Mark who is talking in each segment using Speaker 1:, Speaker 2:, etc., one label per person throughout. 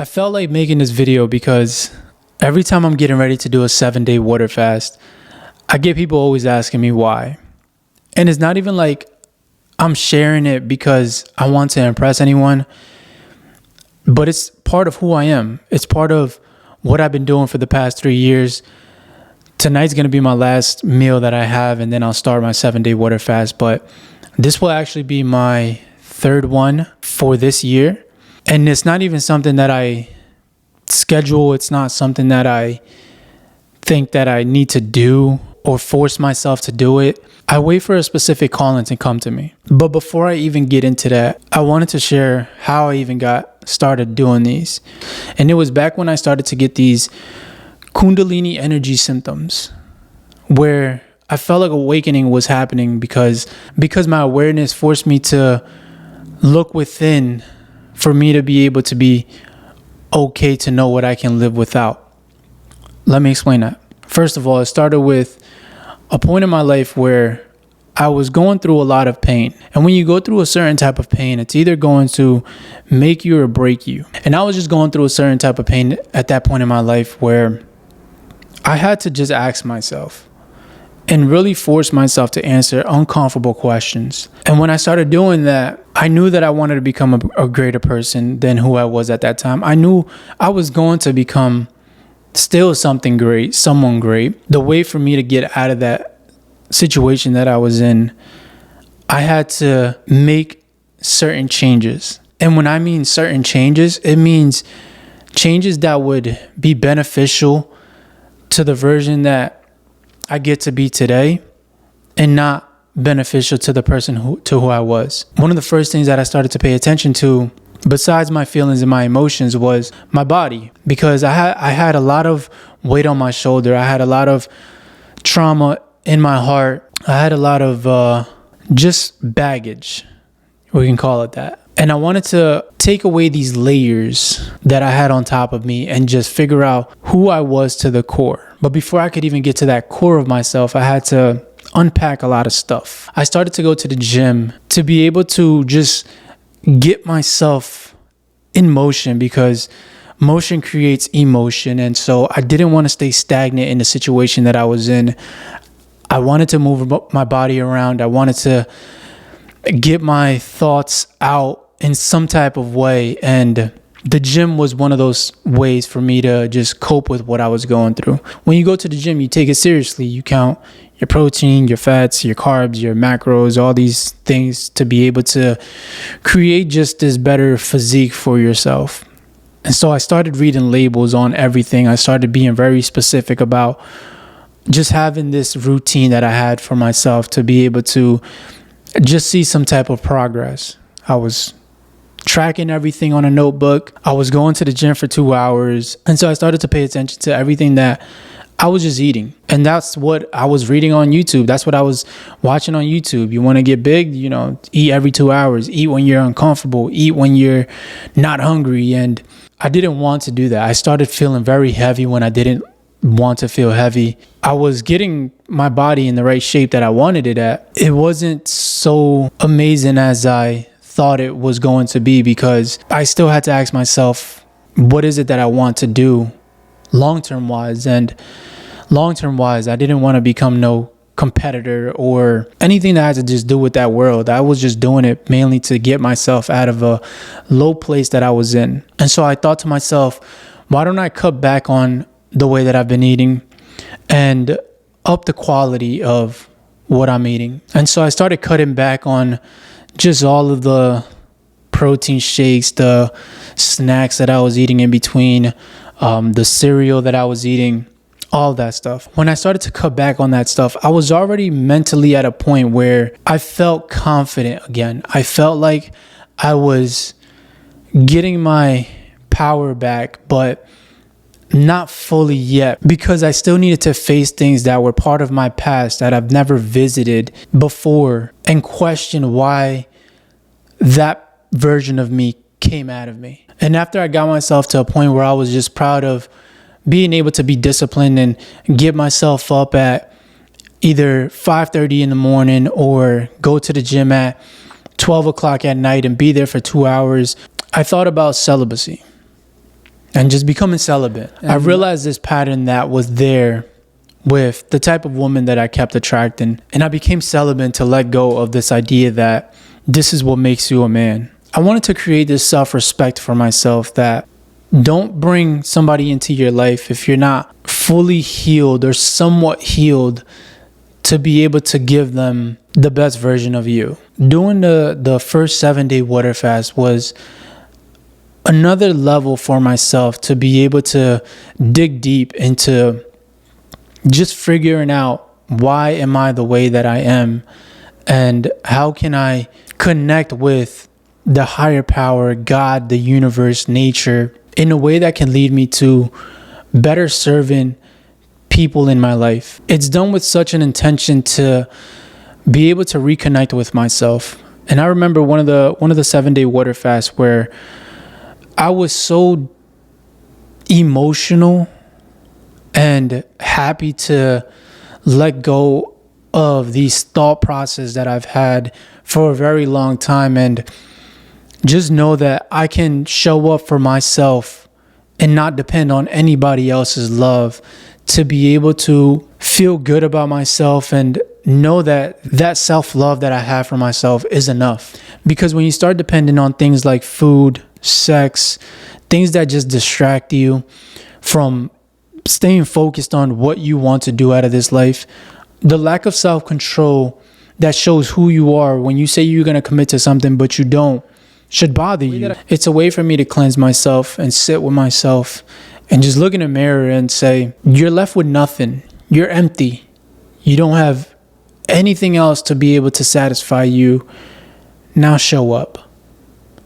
Speaker 1: I felt like making this video because every time I'm getting ready to do a 7-day water fast, I get people always asking me why. And it's not even like I'm sharing it because I want to impress anyone, but it's part of who I am. It's part of what I've been doing for the past 3 years. Tonight's going to be my last meal that I have, and then I'll start my 7-day water fast. But this will actually be my third one for this year. And it's not even something that I schedule. It's not something that I think that I need to do or force myself to do it. I wait for a specific calling to come to me. But before I even get into that, I wanted to share how I even got started doing these. And it was back when I started to get these Kundalini energy symptoms where I felt like awakening was happening because my awareness forced me to look within for me to be able to be okay to know what I can live without. Let me explain that. First of all, it started with a point in my life where I was going through a lot of pain. And when you go through a certain type of pain, it's either going to make you or break you. And I was just going through a certain type of pain at that point in my life where I had to just ask myself and really force myself to answer uncomfortable questions. And when I started doing that, I knew that I wanted to become a greater person than who I was at that time. I knew I was going to become still something great, someone great. The way for me to get out of that situation that I was in, I had to make certain changes. And when I mean certain changes, it means changes that would be beneficial to the version that I get to be today and not beneficial to the person who I was. One of the first things that I started to pay attention to, besides my feelings and my emotions, was my body, because I had a lot of weight on my shoulder. I had a lot of trauma in my heart. I had a lot of just baggage, we can call it that. And I wanted to take away these layers that I had on top of me and just figure out who I was to the core. But before I could even get to that core of myself, I had to unpack a lot of stuff. I started to go to the gym to be able to just get myself in motion, because motion creates emotion. And so I didn't want to stay stagnant in the situation that I was in. I wanted to move my body around. I wanted to get my thoughts out in some type of way. And the gym was one of those ways for me to just cope with what I was going through. When you go to the gym, you take it seriously. You count your protein, your fats, your carbs, your macros, all these things to be able to create just this better physique for yourself. And so I started reading labels on everything. I started being very specific about just having this routine that I had for myself to be able to just see some type of progress. I was tracking everything on a notebook. I was going to the gym for 2 hours. And so I started to pay attention to everything that I was just eating. And that's what I was reading on YouTube. That's what I was watching on YouTube. You want to get big, eat every 2 hours, eat when you're uncomfortable, eat when you're not hungry. And I didn't want to do that. I started feeling very heavy when I didn't want to feel heavy. I was getting my body in the right shape that I wanted it at. It wasn't so amazing as I thought it was going to be, because I still had to ask myself, what is it that I want to do long-term wise? And long-term wise, I didn't want to become no competitor or anything that had to just do with that world. I was just doing it mainly to get myself out of a low place that I was in. And so I thought to myself, why don't I cut back on the way that I've been eating and up the quality of what I'm eating? And so I started cutting back on just all of the protein shakes, the snacks that I was eating in between, the cereal that I was eating, all that stuff. When I started to cut back on that stuff, I was already mentally at a point where I felt confident again. I felt like I was getting my power back, but not fully yet, because I still needed to face things that were part of my past that I've never visited before and question why that version of me came out of me. And after I got myself to a point where I was just proud of being able to be disciplined and get myself up at either 5:30 in the morning or go to the gym at 12 o'clock at night and be there for 2 hours, I thought about celibacy. and just becoming celibate. And I realized this pattern that was there with the type of woman that I kept attracting. And I became celibate to let go of this idea that this is what makes you a man. I wanted to create this self-respect for myself that don't bring somebody into your life if you're not fully healed or somewhat healed to be able to give them the best version of you. Doing the first 7-day water fast was another level for myself to be able to dig deep into just figuring out why am I the way that I am and how can I connect with the higher power, God, the universe, nature, in a way that can lead me to better serving people in my life. It's done with such an intention to be able to reconnect with myself. And I remember one of the 7-day water fasts where I was so emotional and happy to let go of these thought processes that I've had for a very long time and just know that I can show up for myself and not depend on anybody else's love to be able to feel good about myself and know that that self-love that I have for myself is enough. Because when you start depending on things like food, sex, things that just distract you from staying focused on what you want to do out of this life, the lack of self-control that shows who you are when you say you're going to commit to something but you don't should bother you. It's a way for me to cleanse myself and sit with myself and just look in the mirror and say, you're left with nothing. You're empty. You don't have anything else to be able to satisfy you. Now show up.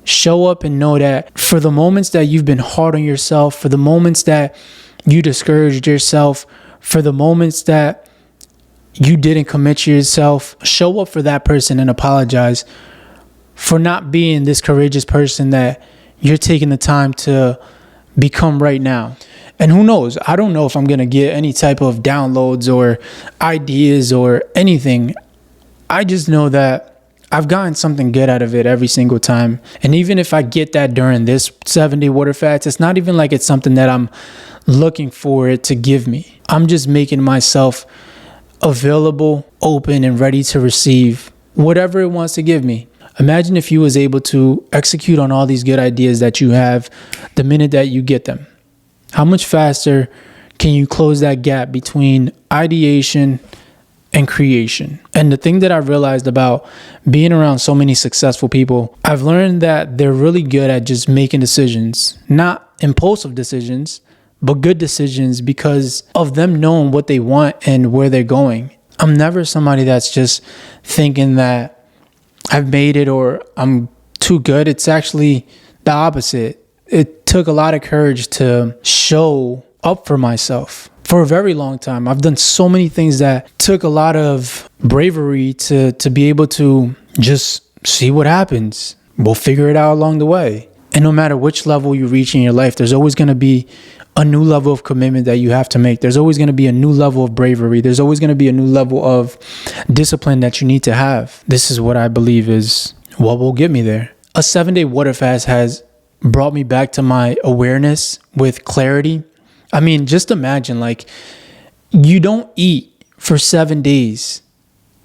Speaker 1: Show up and know that for the moments that you've been hard on yourself, for the moments that you discouraged yourself, for the moments that you didn't commit to yourself, show up for that person and apologize for not being this courageous person that you're taking the time to become right now. And who knows? I don't know if I'm going to get any type of downloads or ideas or anything. I just know that I've gotten something good out of it every single time. And even if I get that during this 7-day water fast, it's not even like it's something that I'm looking for it to give me. I'm just making myself available, open, and ready to receive whatever it wants to give me. Imagine if you was able to execute on all these good ideas that you have the minute that you get them. How much faster can you close that gap between ideation and creation? And the thing that I realized about being around so many successful people, I've learned that they're really good at just making decisions, not impulsive decisions, but good decisions because of them knowing what they want and where they're going. I'm never somebody that's just thinking that I've made it or I'm too good. It's actually the opposite. It took a lot of courage to show up for myself for a very long time. I've done so many things that took a lot of bravery to be able to just see what happens. We'll figure it out along the way. And no matter which level you reach in your life, there's always going to be a new level of commitment that you have to make. There's always going to be a new level of bravery. There's always going to be a new level of discipline that you need to have. This is what I believe is what will get me there. A 7-day water fast has brought me back to my awareness with clarity. I mean, just imagine, like, you don't eat for 7 days.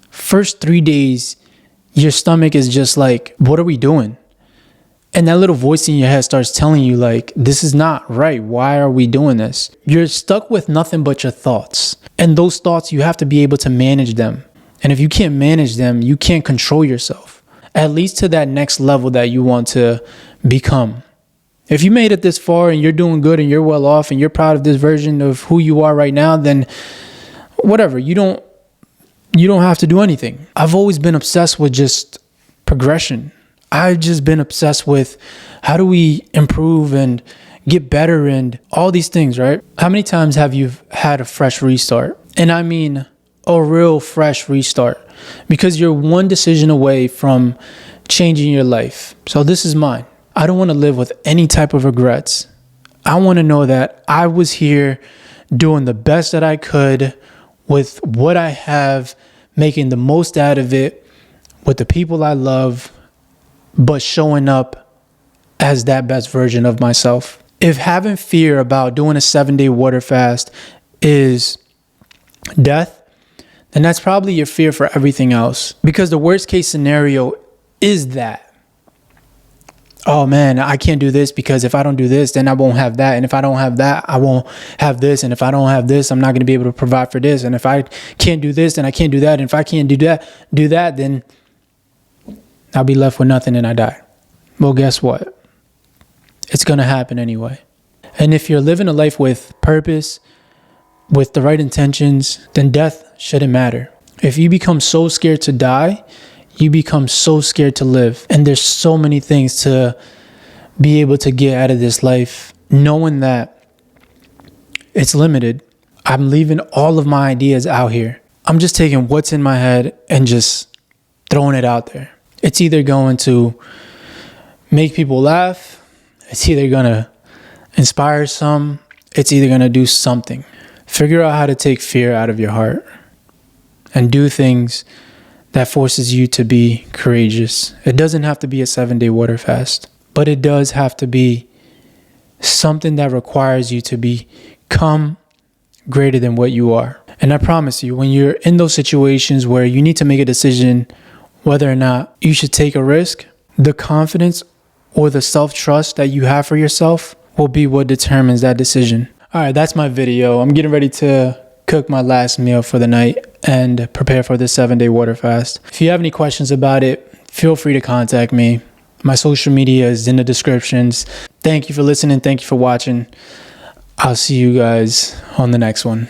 Speaker 1: First 3 days, your stomach is just like, what are we doing? And that little voice in your head starts telling you, like, this is not right. Why are we doing this? You're stuck with nothing but your thoughts. And those thoughts, you have to be able to manage them. And if you can't manage them, you can't control yourself, at least to that next level that you want to become. If you made it this far and you're doing good and you're well off and you're proud of this version of who you are right now, then whatever, you don't have to do anything. I've always been obsessed with just progression. I've just been obsessed with how do we improve and get better and all these things, right? How many times have you had a fresh restart? And I mean a real fresh restart, because you're one decision away from changing your life. So this is mine. I don't want to live with any type of regrets. I want to know that I was here doing the best that I could with what I have, making the most out of it with the people I love, but showing up as that best version of myself. If having fear about doing a 7-day water fast is death, then that's probably your fear for everything else. Because the worst case scenario is that, oh man, I can't do this because if I don't do this, then I won't have that. And if I don't have that, I won't have this. And if I don't have this, I'm not going to be able to provide for this. And if I can't do this, then I can't do that. And if I can't do that, then I'll be left with nothing and I die. Well, guess what? It's going to happen anyway. And if you're living a life with purpose, with the right intentions, then death shouldn't matter. If you become so scared to die, you become so scared to live. And there's so many things to be able to get out of this life, knowing that it's limited. I'm leaving all of my ideas out here. I'm just taking what's in my head and just throwing it out there. It's either going to make people laugh. It's either going to inspire some. It's either going to do something. Figure out how to take fear out of your heart and do things that forces you to be courageous. It doesn't have to be a 7-day water fast, but it does have to be something that requires you to become greater than what you are. And I promise you, when you're in those situations where you need to make a decision whether or not you should take a risk, the confidence or the self-trust that you have for yourself will be what determines that decision. All right, that's my video. I'm getting ready to cook my last meal for the night and prepare for this 7-day water fast. If you have any questions about it, feel free to contact me. My social media is in the descriptions. Thank you for listening. Thank you for watching. I'll see you guys on the next one.